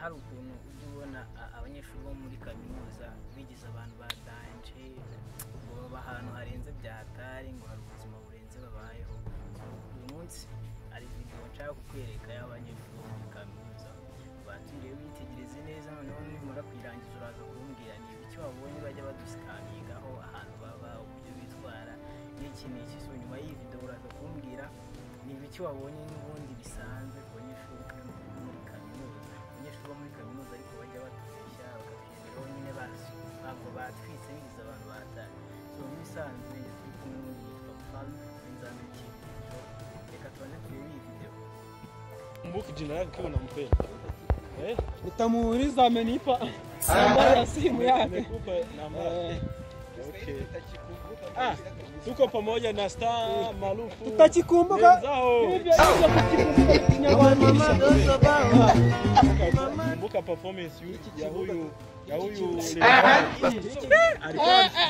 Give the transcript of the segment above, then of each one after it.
hari ukuntu ubona abanyeshuri bo muri kaminuza bigize abantu badanje ngo baba ahantu harenze byahatari ngo hari ubuzima burenze babayeho. Uyu munsi ari video nshaka kukwereka y'abanyeshuri bo muri kaminuza baturiye witegereze neza, noneho nimara kuyirangiza uraza kumbwira ni ibiki wabonye bajya badusikamingaho ahantu baba, uburyo bitwara n'iki n'iki. So nyuma y'iyi video uraza kumbwira ni ibiki wabonye n'ubundi bisanzwe ku banyeshuri muri kaminuza. Abanyeshuri bo muri kaminuza ariko bajya batubeshya bakatwemeraho nyine ntabwo batwitse bigize abantu batari. So n'ibisanzwe turi kumwe n'undi yitwa Faru w'Inzambe TV. So reka tubanze turebe iyi video. Mbuki jina lake kama nampenda. Utamuuliza amenipa namba ya simu yake. Nimekupa namba. Okay. Tuko pamoja na star maarufu. Tutachikumbuka. Kumbuka performance ya huyu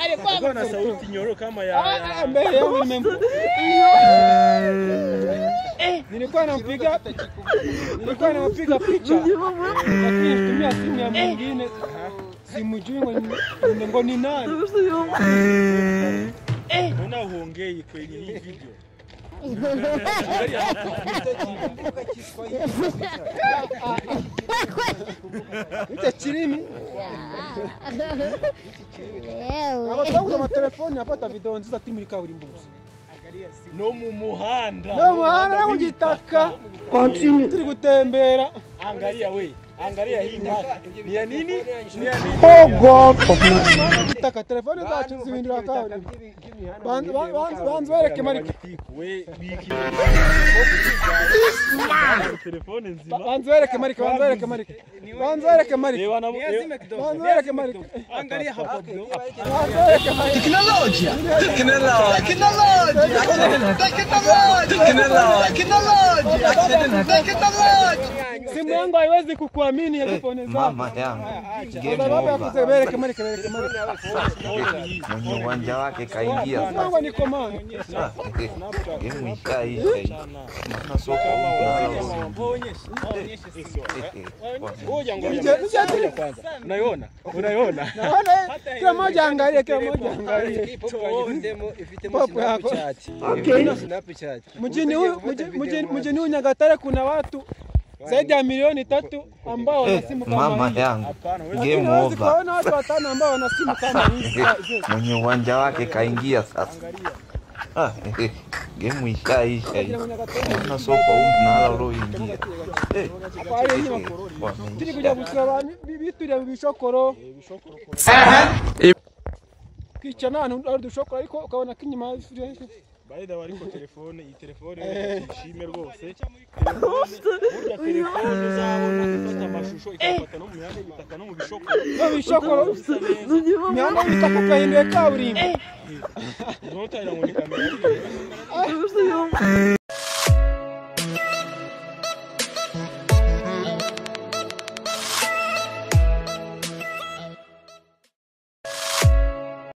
alikuwa na sauti nyororo kama ya mbele yangu nilikuwa nampiga picha lakini nitumia simu ya mwingine simujui ngo ni nani. Mbona huongei kwenye hii video? Chirimi. Abatanguza amatelefoni apata video nziza ati muri kaburimbo. No mu muhanda. No muhanda na kugitaka. Continue. Turi gutembera. Angalia hii maka. Ni ya nini? Oh God. Gitaka telefoni zacu zibindira kaburimbo. Bantu wereke marike. We biki. Telefone nzima. Bantu wereke marike. Angalia hapo kidogo. Teknolojia. Simu yangu haiwezi kukuamini telefoni zako. Mama yangu. Baba yakuzebeleke marike. Mwenye uwanja wake kaingia. Mungu ni komando. Game ishaisha. Maana soka Ngoja kwanza. Unaiona? Kila mmoja angalie. Mjini huu Nyagatare kuna watu zaidi ya 3 ambao wana simu kama hii. Mama yangu. Game over. Kuna watu 5 ambao wana simu kama hii. Mwenye uwanja wake kaingia sasa. Game ishaisha. Maana soka nalo roingia. Turi kujya gusaba bituriye mu bishokoro. Kicha nanu ari dushokora ariko ukabona kinyuma Baida wariko telefone, iyi telefone ishime rwose. Burya telefone zabona gufata amashusho ikafata no mu mihanda bitaka no mu bishokoro. Mihanda bitaka kahinduye kaburimbo. Notayira ngo ni kamera.